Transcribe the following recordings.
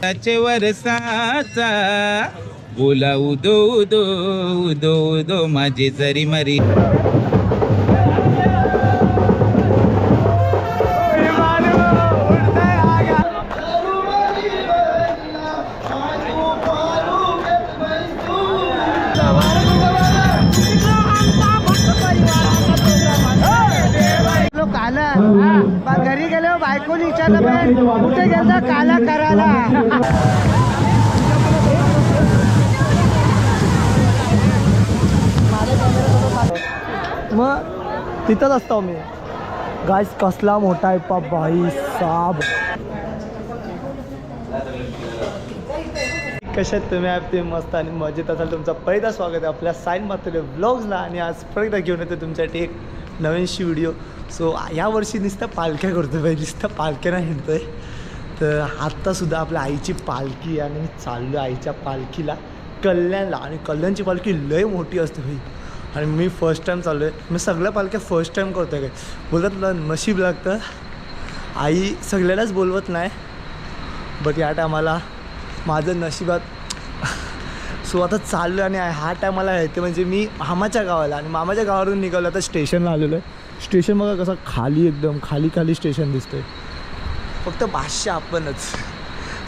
त्याचे वरसाचा बोला उदो उदो उदो उदो माझी जरी मरी. घरी गेलो बायकोनी विचारलं कुठे गेलता काला करायला. मग तिथंच असतो मी. गाईस कसला मोठा आहे पा बाई साब. कशात तुम्ही ॲप ते मस्त आणि मजेत असाल. तुमचं पहिला स्वागत आहे आपल्या साईन मातुले व्लॉग्सला. आणि आज परत घेऊन येतो तुमच्यासाठी एक नवीनशी व्हिडिओ. सो यावर्षी नुसतं पालख्या करतो बाई, नुसतं पालख्यानं हिंडतो आहे. तर आत्तासुद्धा आपल्या आईची पालखी आणि मी चाललो आईच्या पालखीला कल्याणला. आणि कल्याणची पालखी लय मोठी असते भाई. आणि मी फर्स्ट टाईम चाललो आहे. मी सगळ्या पालख्या फर्स्ट टाईम करतो आहे. काय बोलतात तुला नशीब लागतं. आई सगळ्यालाच बोलवत नाही, बट या टायमाला माझं नशिबात. सो आता चाललो आहे. आणि हा टायमाला येते म्हणजे मी मामाच्या गावाला. आणि मामाच्या गावावरून निघालो आता स्टेशनला आलेलो आहे. स्टेशन बघा कसं खाली, एकदम खाली खाली स्टेशन दिसतं आहे. फक्त भाषा आपणच.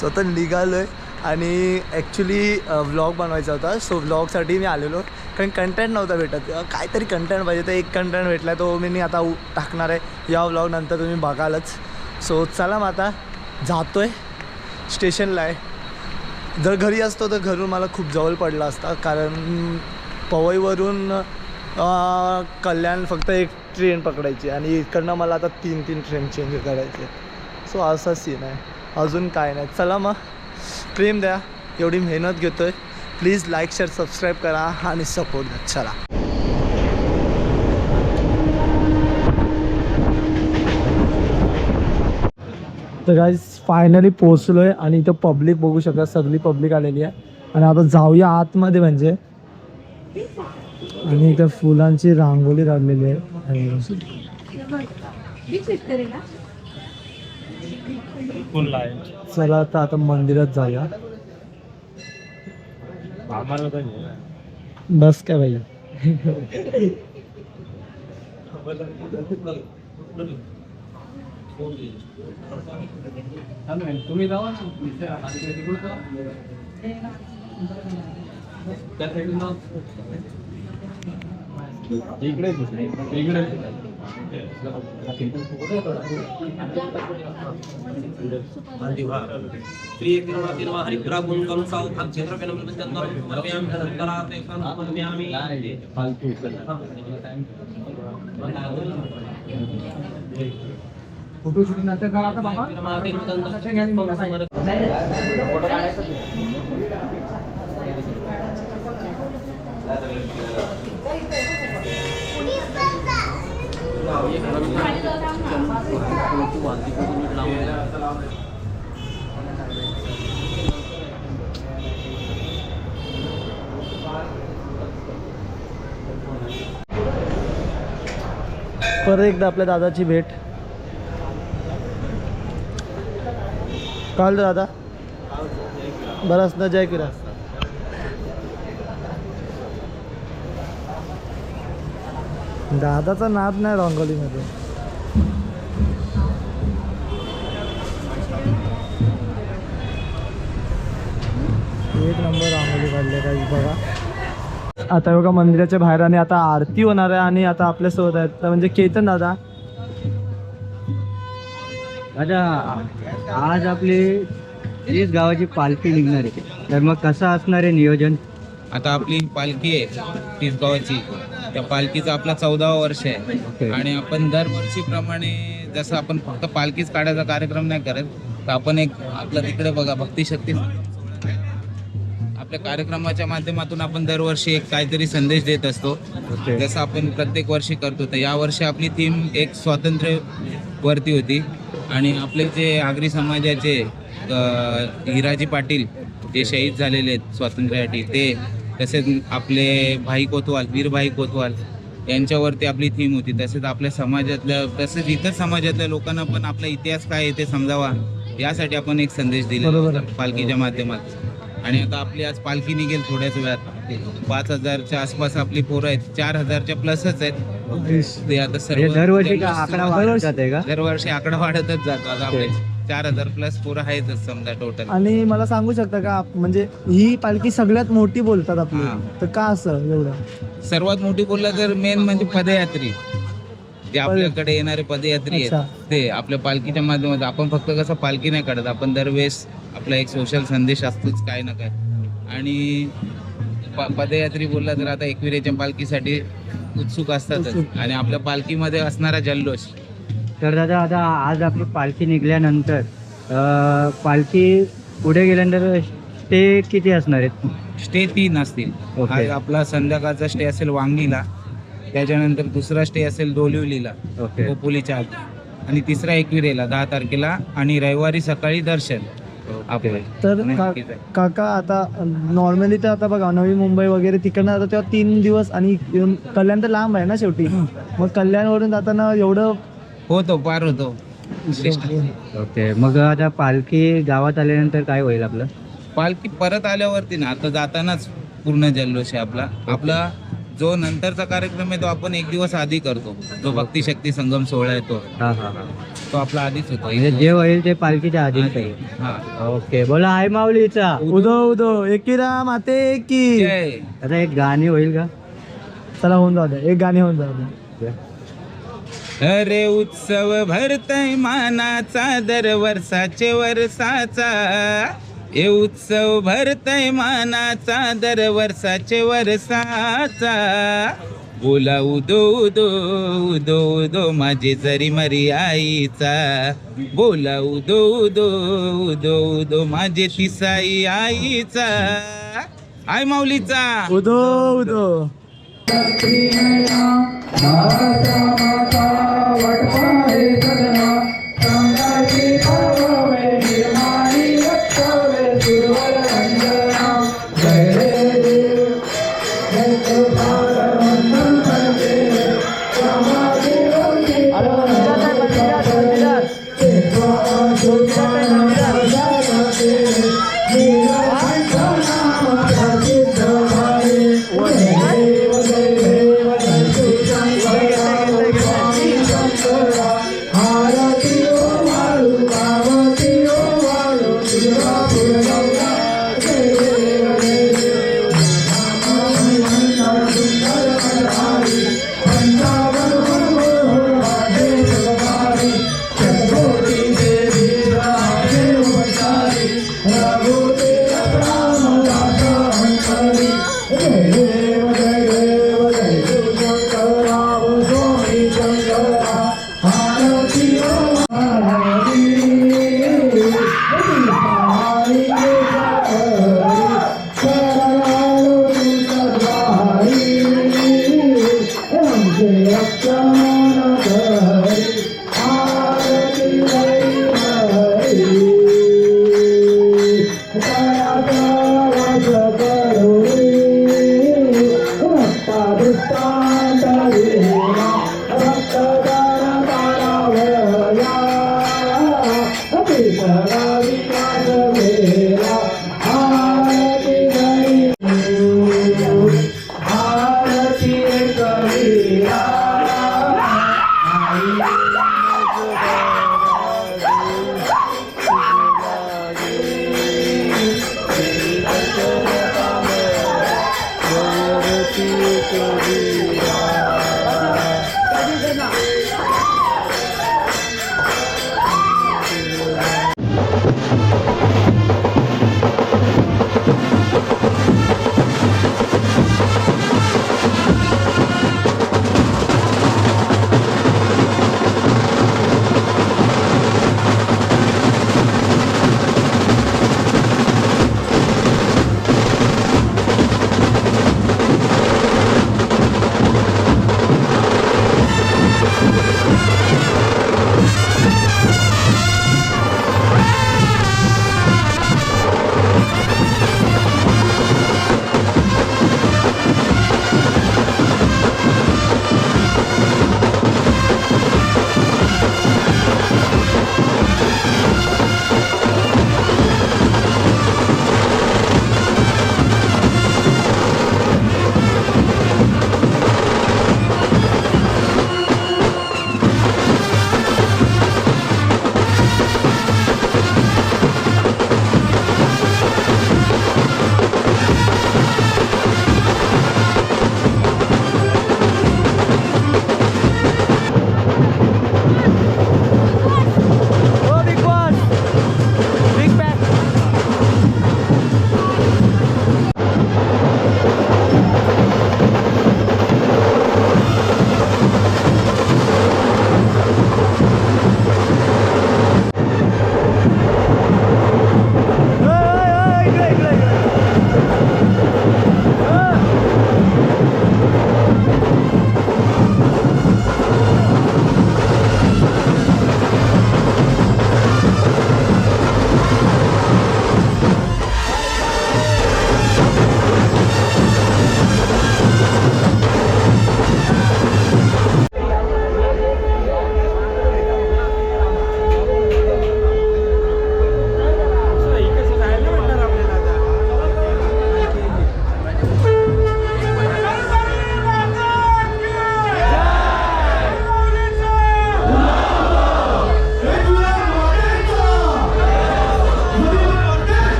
सो आता निघालो आहे. आणि ॲक्च्युली व्लॉग बनवायचा होता. सो व्लॉगसाठी मी आलेलो, कारण कंटेंट नव्हता भेटत. काहीतरी कंटेंट पाहिजे. तर एक कंटेंट भेटला आहे, तो मी आता टाकणार आहे या व्लॉग नंतर. तुम्ही बघालच. सो चला मग आता जातो आहे स्टेशनला आहे. जर घरी असतो तर घरून मला खूप जवळ पडला असता, कारण पवईवरून कल्याण फक्त एक ट्रेन पकडायची आणि इकडनं मला आता तीन ट्रेन चेंज करायचे. सो असा सीन आहे, अजून काय नाही. चला मग प्रेम द्या, एवढी मेहनत घेतो आहे. प्लीज लाईक शेअर सबस्क्राईब करा आणि सपोर्ट द्या. चला तर गाईज फायनली पोचलो आहे. आणि इथं पब्लिक बघू शकता, सगळी पब्लिक आलेली आहे. आणि आता जाऊया आतमध्ये म्हणजे. आणि इथं फुलांची रांगोळी काढलेली आहे. चला आता मंदिरात जाऊया. बस काय भाई. तुम्ही जावा इकडे फोटो शूटिंग नंतर करा आता बाबा. परत एकदा आपल्या दादाची भेट. काल दादा बरंच न जय किरा. दादाचा नाद नाही रांगोळीमध्ये. एक नंबर रांगोळी काढले काही बघा. आता बघा मंदिराच्या बाहेर आणि आता आरती होणार आहे. आणि आता आपल्यासोबत आहेत म्हणजे केतन दादा. आता आज आपली 30 गावाची पालखी निघणार आहे. तर मग कसं असणार आहे नियोजन. आता आपली पालखी आहे 30 गावाची. त्या पालखीचं आपला 14वा वर्ष आहे. आणि आपण दरवर्षीप्रमाणे जसं आपण फक्त पालखीच काढायचा कार्यक्रम नाही करत, तर आपण एक आपलं तिकडे बघा भक्तिशक्ती आपल्या कार्यक्रमाच्या माध्यमातून आपण दरवर्षी एक काहीतरी संदेश देत असतो. जसं आपण प्रत्येक वर्षी करतो. तर यावर्षी आपली थीम एक स्वातंत्र्य वरती होती. आणि आपले जे आगरी समाजाचे हिराजी पाटील जे शहीद झालेले आहेत स्वातंत्र्यासाठी, ते तसेच आपले भाई कोतवाल, वीर भाई कोतवाल, यांच्यावरती आपली थीम होती. तसेच आपल्या समाजातल्या, तसेच इतर समाजातल्या लोकांना पण आपला इतिहास काय आहे ते समजावा, यासाठी आपण एक संदेश दिला बरोबर होता पालखीच्या माध्यमातून. आणि आता आपली आज पालखी निघेल थोड्याच वेळात. 5,000च्या आसपास आपली पोरं आहेत, 4,000च्या प्लसच आहेत. ते आता सर्व म्हणजे दरवर्षी का जल्लोष आकडा सुरू वाढत जाते का? दरवर्षी आकडा वाढतच जातो. आता आपले 4,000 प्लस पोरं आहेतच समजा टोटल. आणि मला सांगू शकता का म्हणजे ही पालखी सगळ्यात मोठी बोलतात आपली, हा. तर का असं एवढं? सर्वात मोठी बोलला तर मेन म्हणजे पदयात्री, जे आपल्याकडे येणारे पदयात्री अच्छा. आहेत ते आपल्या पालखीच्या माध्यमातून. आपण फक्त कसं पालखी नाही काढत, आपण दरवेळेस आपला एक सोशल संदेश असतोच काय ना काय. आणि पदयात्री बोलला तर आता एकविरेच्या पालखीसाठी उत्सुक असतातच. आणि आपल्या पालखीमध्ये असणारा जल्लोष. तर दादा आता आज आपली पालखी निघाल्यानंतर पालखी पुढे गेल्यानंतर स्टे किती असणार आहेत? स्टे 3 असतील. ओके. आज आपला संध्याकाळचा स्टे असेल वांगीला, त्याच्यानंतर दुसरा स्टे असेल डोलिवलीला ओके. खोपोलीच्या आत, आणि तिसरा एकविरेला 10 तारखेला, आणि रविवारी सकाळी दर्शन आपलं. तर काका आता नॉर्मली तर आता बघा नवी मुंबई वगैरे तिकडनं आता तेव्हा 3 दिवस, आणि कल्याण तर लांब आहे ना शेवटी, मग कल्याणवरून जाताना एवढं होतो पार होतो. ओके. मग आता पालखी गावात आल्यानंतर काय होईल आपलं? पालखी परत आल्यावरती ना, आता जातानाच पूर्ण जल्लोष आहे आपला. आपला जो नंतरचा कार्यक्रम आहे तो आपण 1 दिवस आधी करतो. जो भक्ती शक्ती संगम सोहळा आहे तो हा हा हा. तो आपला आधीच होतो. म्हणजे जे होईल ते पालखीच्या आधी आधी. हा. ओके. बोला हाय माऊलीचा. उदो उदो एकिरा माते की. जय. आता एक गाणी होईल का? चला होऊन जाऊ द्या, एक गाणी होऊन जाऊ द्या. अरे उत्सव भरतय मानाचा दर वर्षाचे वर्षाचा, हे उत्सव भरतय मानाचा दर वर्षाचे वर्षाचा. बोला उदो उदो उदो उदो माझे जरी मरी आईचा, बोला उदो उदो उदो उदो माझे तिसाई आईचा. आय माऊलीचा. उदो उदो.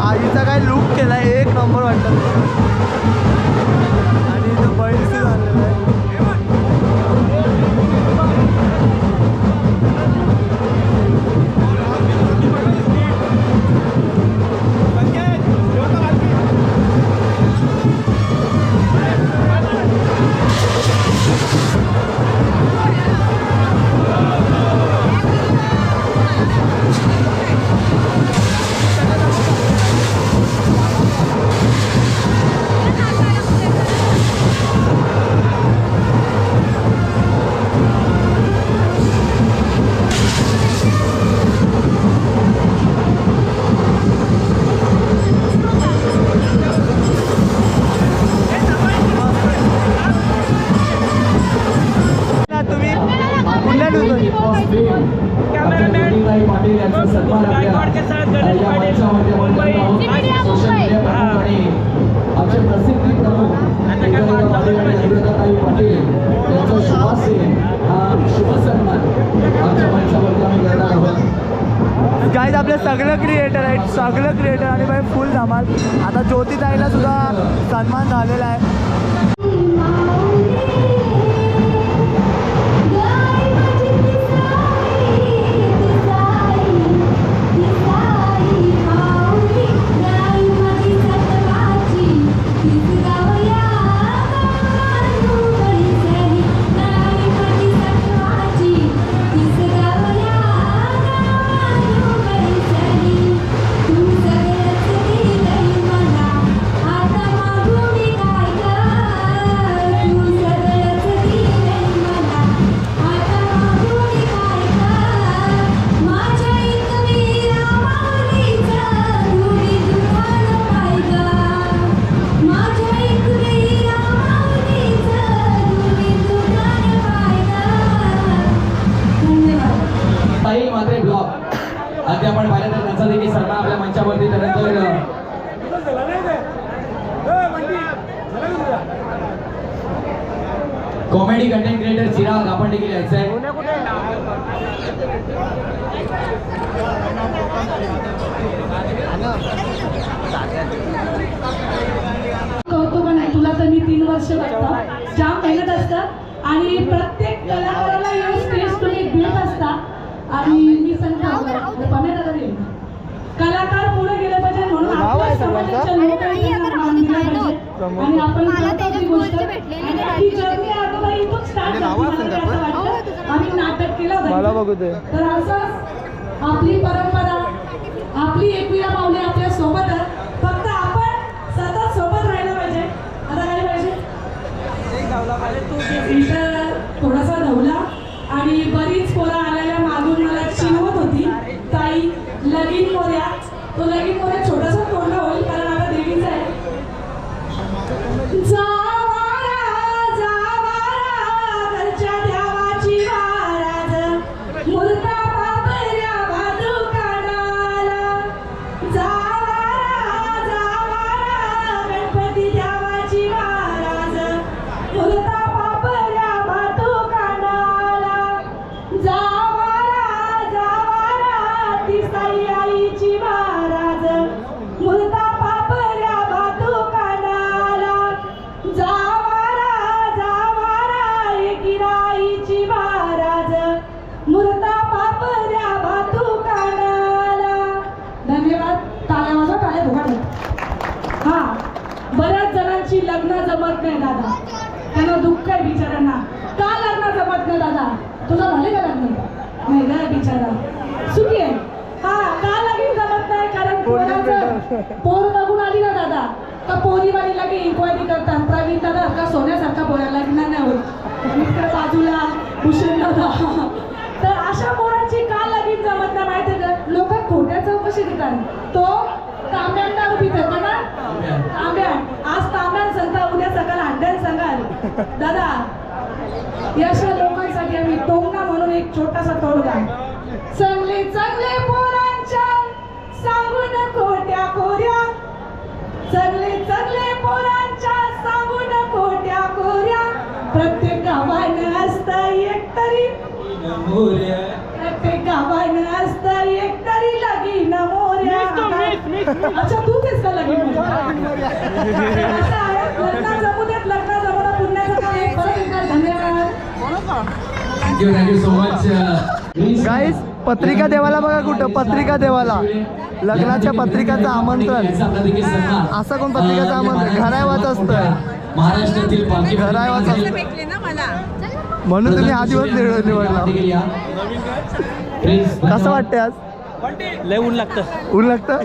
आईचा काय लुक केला एक नंबर वाटतं आणि इथं बैलचं झालेलं आहे. गाईज आपले सगळं क्रिएटर आहेत, सगळं क्रिएटर आणि बाई फुल धमाल. आता ज्योतिताईला सुद्धा सन्मान झालेला आहे. आधी आपण पाहिलं तर त्यांचा देखील सन्मान आपल्या मंचावरती त्यानंतर कॉमेडी कंटेंट क्रिएटर चिराग आपण देखील यायचं आहे. कौतुक नाही तुला तर मी 3 वर्ष लागतात जाम मेहनत असतात आणि प्रत्येक कलाकाराला येऊन स्टेज तुम्ही देत असता आणि मी सांगते कलाकार पुढे गेले पाहिजे म्हणून आपल्या समाजाच्या लोकांना मान दिला पाहिजे आणि आपण ही गोष्ट ही जर्नी अगोदर इथून स्टार्ट झाली. आम्ही नाटक केलं मला बघू दे. तर असंच आपली परंपरा आपली एकविरा पावले आपल्या सोबत आहे. फक्त आपण सतत सोबत राहायला पाहिजे. आता काय पाहिजे इथं थोडासा धावला आणि बरीच पोरं आलेल्या मागून मला चिनवत होती ताई लगीन मोऱ्या. तो लगीन मोऱ्या छोटासा तोंडा होईल कारण आता देवीचा आहे. जावारा जावारा घरच्या देवाची महाराज मुलगा बाबऱ्या बाजू काढाला. जावारा जावारा गणपती देवाची महाराज मुलगा बाबऱ्या बाजू काढाला. जावारा जावारा ती साई आईची महाराज मुलगा बाबऱ्या बाजू काढाला. टाळ्या वाजवा, टाळ्या फुकाट. हा, बऱ्याच जणांची लग्न जमत नाही दादा, त्यांना दुःख आहे बिचाऱ्यांना. का लग्न जमत नाही दादा? तुझं झाले का लग्न? नाही ना बिचारा, सुखी आहे. हा, का लगीन जमत नाही? कारण पोराचं पोर बघून आली ना दादा, का पोरीवाली लगे इन्क्वायरी करतात, प्रवीण दादा का सोन्यासारखा पोराला लग्न नाही होत, मित्र बाजूला भूषण दादा. तर अशा पोरांची का लगीन जमत नाही माहिती का? लोक खोट्या चौकशी देतात. तो तांब्यान दारू पितो का ना? तांब्यान. आज तांब्यान सांगता, उद्या सकाळ हड्ड्यान सांगाल. दादा, अशा लोकांसाठी आम्ही टोंगा म्हणून एक छोटासा तोडगा. चांगले चांगले पोरांच्या सांगून खोट्या कोऱ्या, चांगले चांगले पोरांच्या सांगून खोट्या कोऱ्या. प्रत्येक गावानं असतं एकतरी, प्रत्येक गावानं असतं एकतरी लगीन मोऱ्या. अच्छा, तू तेच का लगीन? असं आहे, लग्न जमू देत, लग्न जमून पुण्याचं काम एक परत एकदा धन्यवाद. Thank you so much. गाईस, पत्रिका देवाला बघा कुठं, पत्रिका देवाला लग्नाच्या पत्रिकाचं आमंत्रण. असं कोण पत्रिकाचं आमंत्रण घरायवाच असतं, महाराष्ट्रातील पालखी घरायवाच असतं, म्हणून तुम्ही हा दिवस निवडला. कसं वाटतंय आज? लय ऊन लागतं. ऊन लागतं.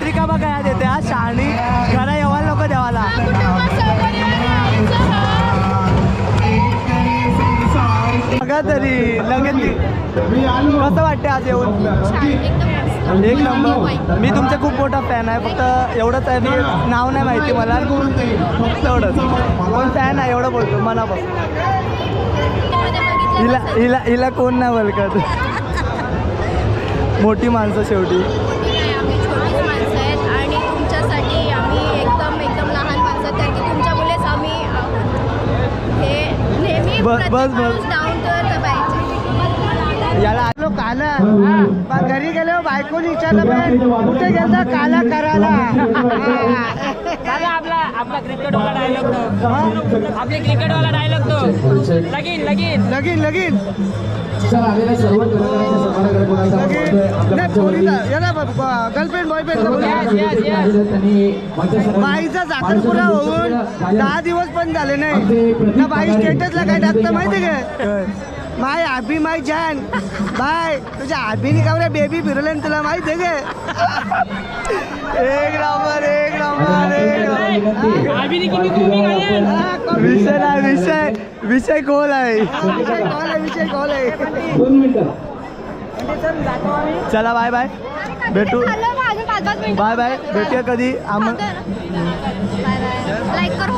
पत्रिका बघा या देते हा शहाणी घरा येवायला नको देवाला. बघा तरी लगेच कसं वाटते आज येऊन. एक नंबर. मी तुमचे खूप मोठा फॅन आहे. फक्त एवढंच आहे, मी नाव नाही माहिती मला, फक्त एवढंच. पण फॅन आहे एवढं बोलतो मनापासून. हिला कोण नाही बोलकत. मोठी माणसं शेवटी. आणि तुमच्यासाठी आम्ही एकदम लहान माणसं, कारण की तुमच्यामुळेच आम्ही हे नेहमी बस डाऊन टू अर्थ पाहिजे. याला आलो काला घरी गेलो बायको विचारलं कुठे गेलता काला करायला. आपला क्रिकेटवाला डायलॉग तो आपले क्रिकेटवाला डायलॉग तो लगीन लगीन लगीन लगीन सर आलेल्या सर्व कलाकारांच्या सन्मानाकडे पुन्हा गर्लफ्रेंड बॉयफ्रेंड त्यांनी बाईचा साखरपुडा होऊन 10 दिवस पण झाले नाही ना. बाई स्टेटसला काय टाकतं माहिती काय, माय आभी माय जान बाय तुझ्या आभीने का बेबी फिरवले तुला माहिती आहे का. एक नंबर एक नंबर एक नंबर. विषय नाही विषय गोल आहे. विषय गोल आहे. 2 मिनिटं. चला बाय बाय भेटू. बाय बाय भेटूया कधी. लाईक कर.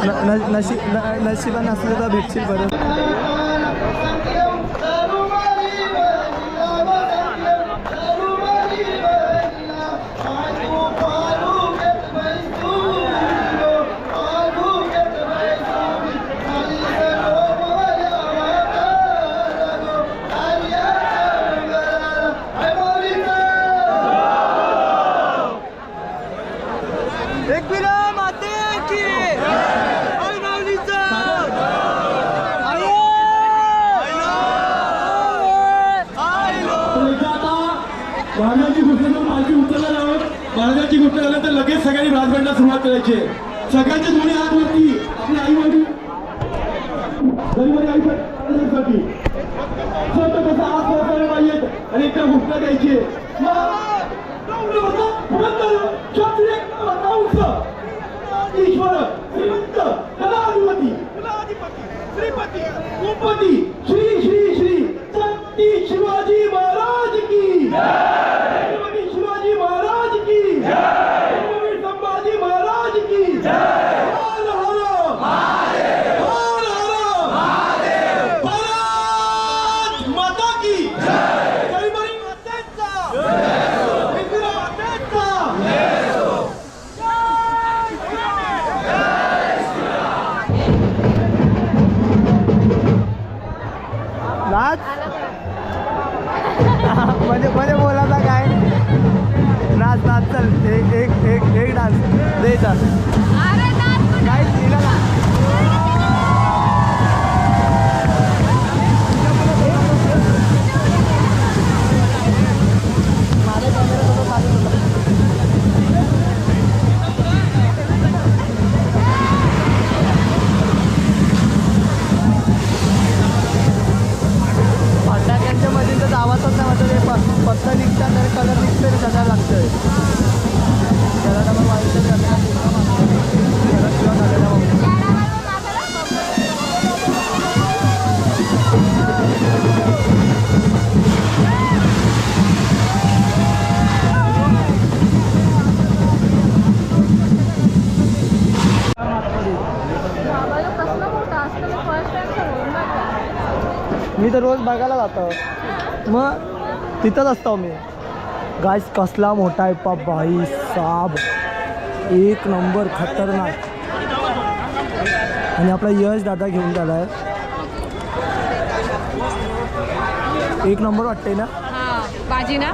नशिबा नसलं तर भेटशील बरं. महाराजांची गोष्ट जर पालखी उचलणार आहोत, महाराजांची गोष्ट झालं तर लगेच सगळ्यांनी राजबंडला सुरुवात करायची आहे. सगळ्यांचे दोन्ही हात वरती आपली आई वडील आईसाठी तसा हात वरताना पाहिजेत आणि एकदा घोषणा द्यायची ईश्वर श्रीमंत कलाधिपती श्रीपती कुलपती श्री श्री श्री छत्रपती शिवाजी महाराज की छत्रपती शिवाजी महाराज की छत्रपती संभाजी महाराज की हर हर महादेव हर हर महादेव भारत माता की गरीबाई मातेचा विक्रा मातेचा नाच मध्ये बोलायला काय नाच नाच चल एक एक एक एक डान्स द्यायचा काय तिला ना. फटाक्यांच्या मध्ये तर आवाजच नाही वाटत. पत्ता निघतात तर कलर निघतं तर सगळं लागतंय. त्याला डबल वाईट मी तर रोज बघायला जातो. मग तिथंच असतो मी. गाईस कसला मोठा आहे पा भाई साब. एक नंबर खतरनाक. आणि आपला यश दादा घेऊन गेला आहे. एक नंबर वाटते ना. बाजी ना.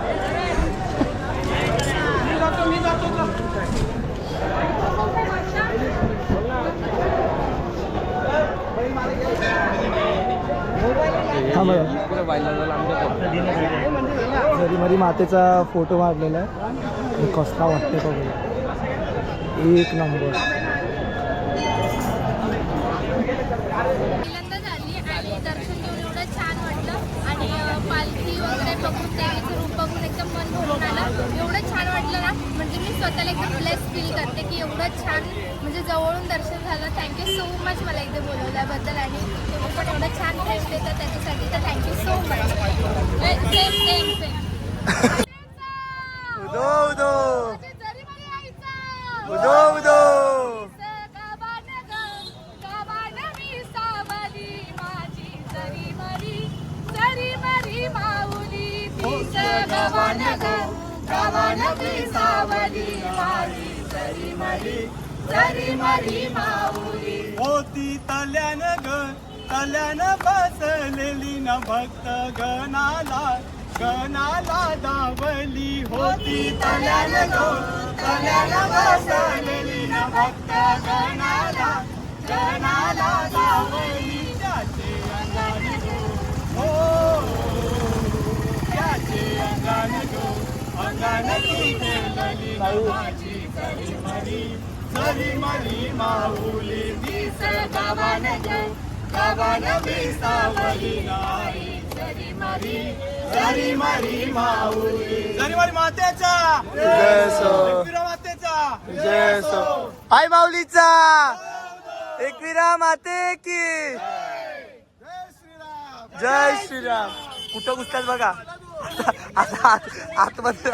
घरी मरी मातेचा फोटो मारलेला आहे. कसला वाटते बघा. एक नंबर. पहिल्यांदा झाली आणि दर्शन घेऊन एवढं छान वाटलं आणि पालखी वगैरे बघून देवीचं रूप बघून एकदम मन भरून आलं. एवढं छान वाटलं ना, म्हणजे मी स्वतःला एकदम ब्लेस फील करते की एवढं छान म्हणजे जवळून दर्शन झालं. थँक्यू सो मच मला इथे बोलवल्याबद्दल आणि तुम्ही पण एवढं छान टेस्ट देतात त्याच्यासाठी तर थँक्यू सो मच. उदो उदो उदो उदो होती तल्यानं बसलेली न भक्त गणाला दावली होती तल्यानं बसलेली न भक्त गणाला दावली त्याचे अंगाने हो त्याचे अंगाने केलेली नावाची जरी मरी माऊली दिस गावानं विसावली नाही जरी मरी माऊली जरी मरी मातेचा जय सो मातेचा जय सो आई माऊलीचा एकविरा माते की जय श्रीराम. कुठं घुसतात बघा आता आतमध्ये